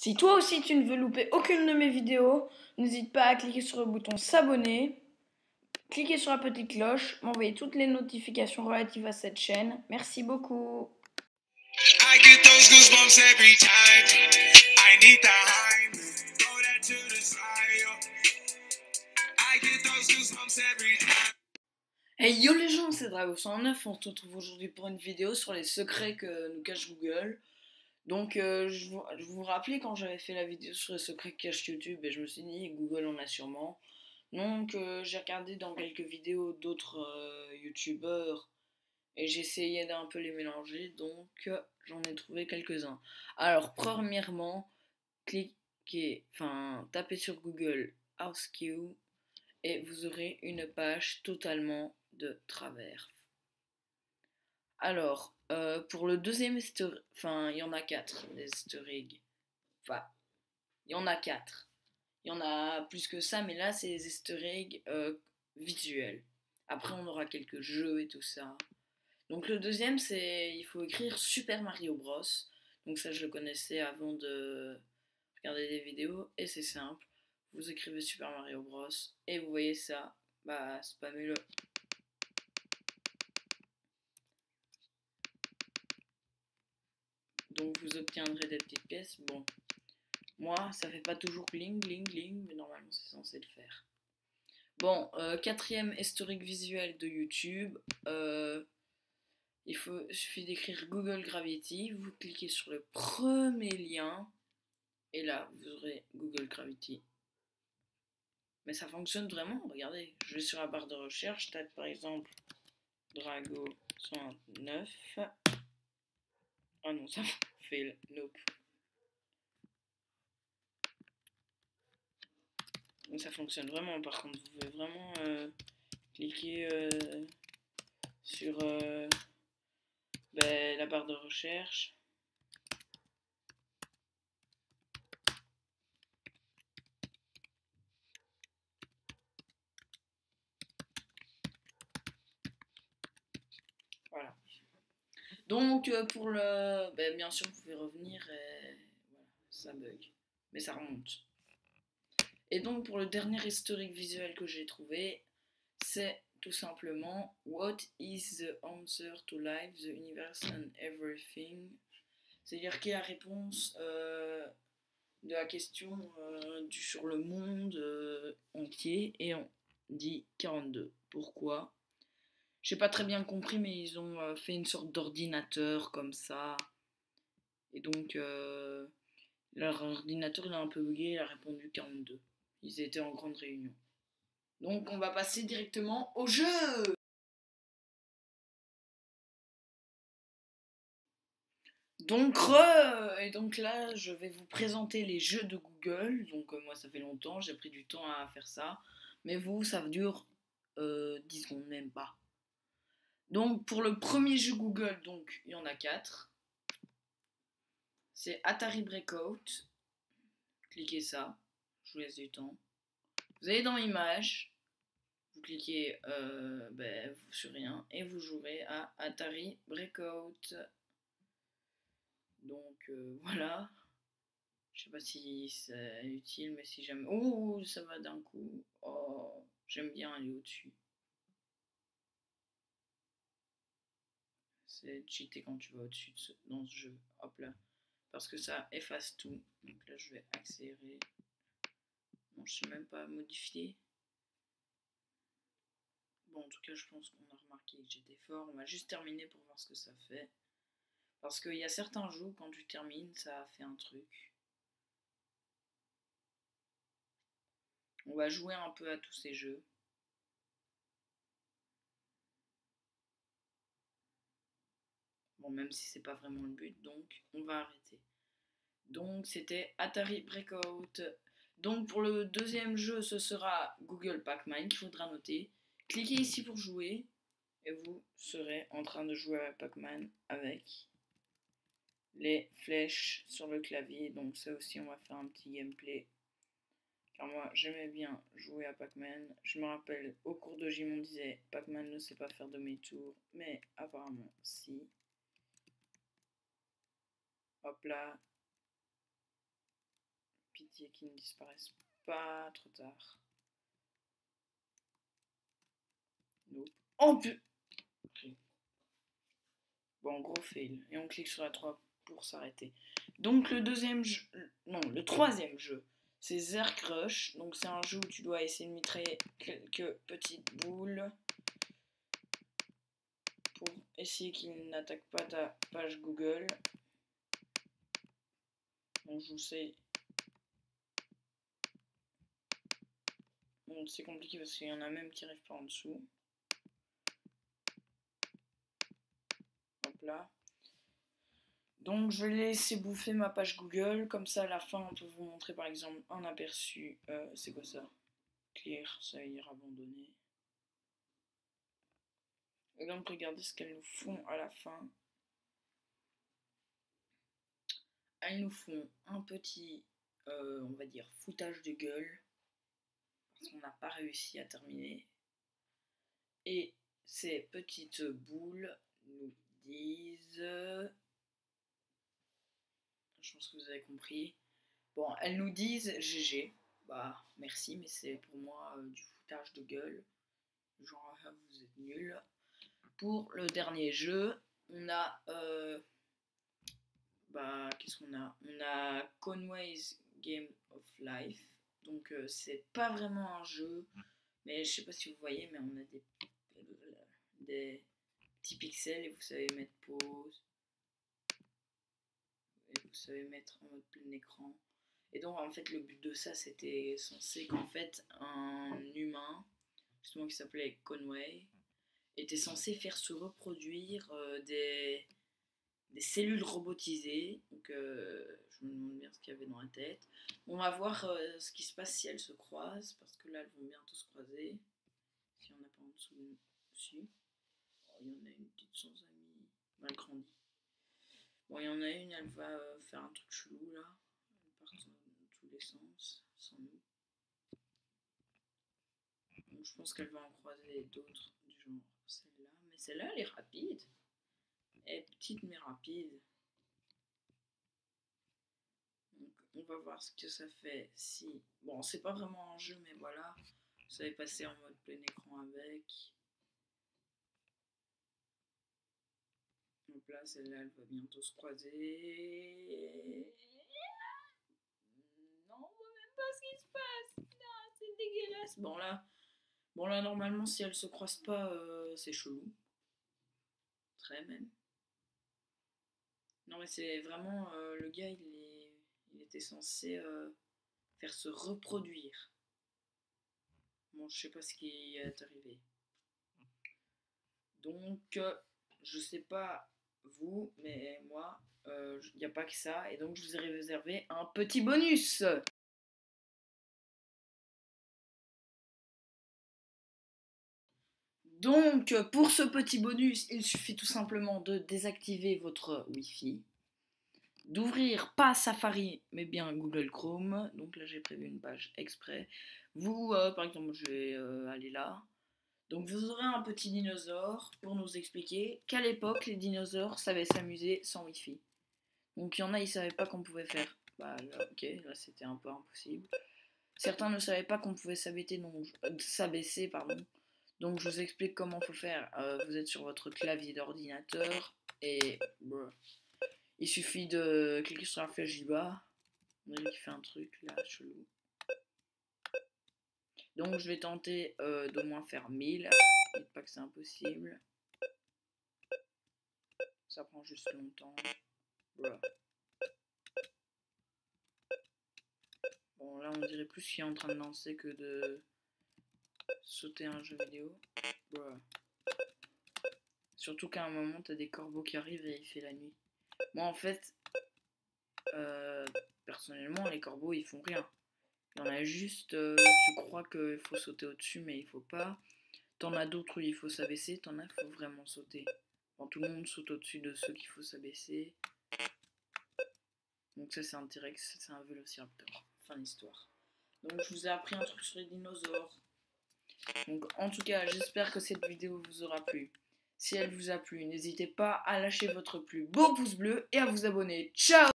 Si toi aussi tu ne veux louper aucune de mes vidéos, n'hésite pas à cliquer sur le bouton s'abonner, cliquer sur la petite cloche, m'envoyer toutes les notifications relatives à cette chaîne. Merci beaucoup. I get those goosebumps every time. I need the high. Throw that to the side. I get those goosebumps every time. Hey yo les gens, c'est Drago109. On se retrouve aujourd'hui pour une vidéo sur les secrets que nous cache Google. Donc je vous rappelais quand j'avais fait la vidéo sur les secrets que cache YouTube et je me suis dit Google en a sûrement. Donc j'ai regardé dans quelques vidéos d'autres youtubeurs et j'ai essayé d'un peu les mélanger, donc j'en ai trouvé quelques-uns. Alors premièrement, tapez sur Google HouseQ et vous aurez une page totalement de travers. Alors, pour le deuxième il y en a 4 des easter eggs. Enfin, il y en a 4. Il y en a plus que ça, mais là, c'est des easter eggs visuels. Après, on aura quelques jeux et tout ça. Donc, le deuxième, c'est il faut écrire Super Mario Bros. Donc, ça, je le connaissais avant de regarder des vidéos. Et c'est simple. Vous écrivez Super Mario Bros. Et vous voyez ça. Bah, c'est pas mieux. Donc vous obtiendrez des petites pièces. Bon, moi ça fait pas toujours gling gling gling, mais normalement c'est censé le faire. Bon, quatrième historique visuel de YouTube. Il suffit d'écrire Google Gravity. Vous cliquez sur le premier lien et là vous aurez Google Gravity. Mais ça fonctionne vraiment. Regardez, je vais sur la barre de recherche, je tape par exemple Drago109. Ah non, ça fait nope. Donc ça fonctionne vraiment. Par contre, vous pouvez vraiment cliquer sur la barre de recherche. Voilà. Donc pour le... bien sûr, vous pouvez revenir et voilà, ça bug. Mais ça remonte. Et donc pour le dernier historique visuel que j'ai trouvé, c'est tout simplement What is the answer to life, the universe and everything? C'est-à-dire quelle est la réponse de la question sur le monde entier, et on dit 42. Pourquoi? J'ai pas très bien compris, mais ils ont fait une sorte d'ordinateur comme ça. Et donc, leur ordinateur il a un peu bugué, il a répondu 42. Ils étaient en grande réunion. Donc, on va passer directement au jeu! Donc, et donc là, je vais vous présenter les jeux de Google. Donc, moi, ça fait longtemps, j'ai pris du temps à faire ça. Mais vous, ça dure 10 secondes, même pas. Donc, pour le premier jeu Google, donc, il y en a 4. C'est Atari Breakout. Cliquez ça. Je vous laisse du temps. Vous allez dans Images. Vous cliquez sur rien. Et vous jouerez à Atari Breakout. Donc, voilà. Je sais pas si c'est utile, mais si j'aime... Oh, ça va d'un coup. Oh, j'aime bien aller au-dessus. C'est cheaté quand tu vas au-dessus dans ce jeu. Hop là. Parce que ça efface tout. Donc là, je vais accélérer. Bon, je sais même pas modifier. Bon, en tout cas, je pense qu'on a remarqué que j'étais fort. On va juste terminer pour voir ce que ça fait. Parce qu'il y a certains jeux, quand tu termines, ça fait un truc. On va jouer un peu à tous ces jeux. Bon, même si c'est pas vraiment le but, donc on va arrêter. Donc c'était Atari Breakout. Donc pour le deuxième jeu, ce sera Google Pac-Man qu'il faudra noter. Cliquez ici pour jouer et vous serez en train de jouer à Pac-Man avec les flèches sur le clavier. Donc ça aussi, on va faire un petit gameplay. Car moi, j'aimais bien jouer à Pac-Man. Je me rappelle, au cours de gym, on disait Pac-Man ne sait pas faire demi-tour, mais apparemment, si. Hop là. pitié qu'ils ne disparaissent pas trop tard. Nope. Oh putain. Bon, gros fail. Et on clique sur la 3 pour s'arrêter. Donc le deuxième jeu... Non, le troisième jeu, c'est Zerg Rush. Donc c'est un jeu où tu dois essayer de mitrailler quelques petites boules pour essayer qu'ils n'attaquent pas ta page Google. Donc je vous sais... Bon, c'est compliqué parce qu'il y en a même qui arrivent pas en dessous. Hop là. Donc je vais laisser bouffer ma page Google, comme ça à la fin on peut vous montrer par exemple un aperçu, c'est quoi ça? Clear, ça veut dire abandonné. Et donc regardez ce qu'elles nous font à la fin. Elles nous font un petit, on va dire, foutage de gueule, parce qu'on n'a pas réussi à terminer. Et ces petites boules nous disent... Je pense que vous avez compris. Bon, elles nous disent GG. Bah, merci, mais c'est pour moi du foutage de gueule. Genre, vous êtes nuls. Pour le dernier jeu, on a... bah, qu'est-ce qu'on a? On a Conway's Game of Life. Donc, c'est pas vraiment un jeu. Mais je sais pas si vous voyez, mais on a des petits pixels et vous savez mettre pause. Et vous savez mettre en mode plein écran. Et donc en fait le but de ça c'était censé qu'en fait un humain, justement qui s'appelait Conway, était censé faire se reproduire des cellules robotisées. Donc je me demande bien ce qu'il y avait dans la tête. On va voir ce qui se passe si elles se croisent, parce que là elles vont bientôt se croiser. Si on n'a pas en dessous dessus. Oh, il y en a une petite sans amis, mal grandie. Bon, il y en a une, elle va faire un truc chelou là. Elle part dans tous les sens, sans nous. Donc, je pense qu'elle va en croiser d'autres, du genre celle-là. Mais celle-là, elle est rapide. Elle est petite mais rapide. Donc, on va voir ce que ça fait si... Bon, c'est pas vraiment un jeu, mais voilà. Vous savez passer en mode plein écran avec. Donc là, celle-là, elle va bientôt se croiser. Non, on voit même pas ce qui se passe. Non, c'est dégueulasse. Bon là, normalement, si elles se croisent pas, c'est chelou. Très même. Non, mais c'est vraiment... le gars, il était censé faire se reproduire. Bon, je sais pas ce qui est arrivé. Donc, je sais pas vous, mais moi, il n'y a pas que ça. Et donc, je vous ai réservé un petit bonus. Donc, pour ce petit bonus, il suffit tout simplement de désactiver votre Wi-Fi, d'ouvrir pas Safari, mais bien Google Chrome. Donc là, j'ai prévu une page exprès. Vous, par exemple, je vais aller là. Donc vous aurez un petit dinosaure pour nous expliquer qu'à l'époque, les dinosaures savaient s'amuser sans Wi-Fi. Donc il y en a, ils savaient pas qu'on pouvait faire. Bah là, ok, là c'était un peu impossible. Certains ne savaient pas qu'on pouvait s'abaisser, pardon. Donc je vous explique comment faut faire. Vous êtes sur votre clavier d'ordinateur et il suffit de cliquer sur la flèche du bas. Vous voyez qu'il fait un truc là, chelou. Donc je vais tenter d'au moins faire 1000. Dites pas que c'est impossible. Ça prend juste longtemps. Bon là on dirait plus qu'il est en train de danser que de sauter un jeu vidéo. Surtout qu'à un moment t'as des corbeaux qui arrivent et il fait la nuit. Moi en fait, personnellement les corbeaux ils font rien. Il y en a juste, tu crois qu'il faut sauter au-dessus mais il faut pas. T'en as d'autres où il faut s'abaisser, t'en as il faut vraiment sauter. Bon, tout le monde saute au-dessus de ceux qu'il faut s'abaisser. Donc ça c'est un T-Rex, c'est un Vélociraptor. Fin d'histoire. Donc je vous ai appris un truc sur les dinosaures. Donc en tout cas j'espère que cette vidéo vous aura plu. Si elle vous a plu, n'hésitez pas à lâcher votre plus beau pouce bleu et à vous abonner. Ciao!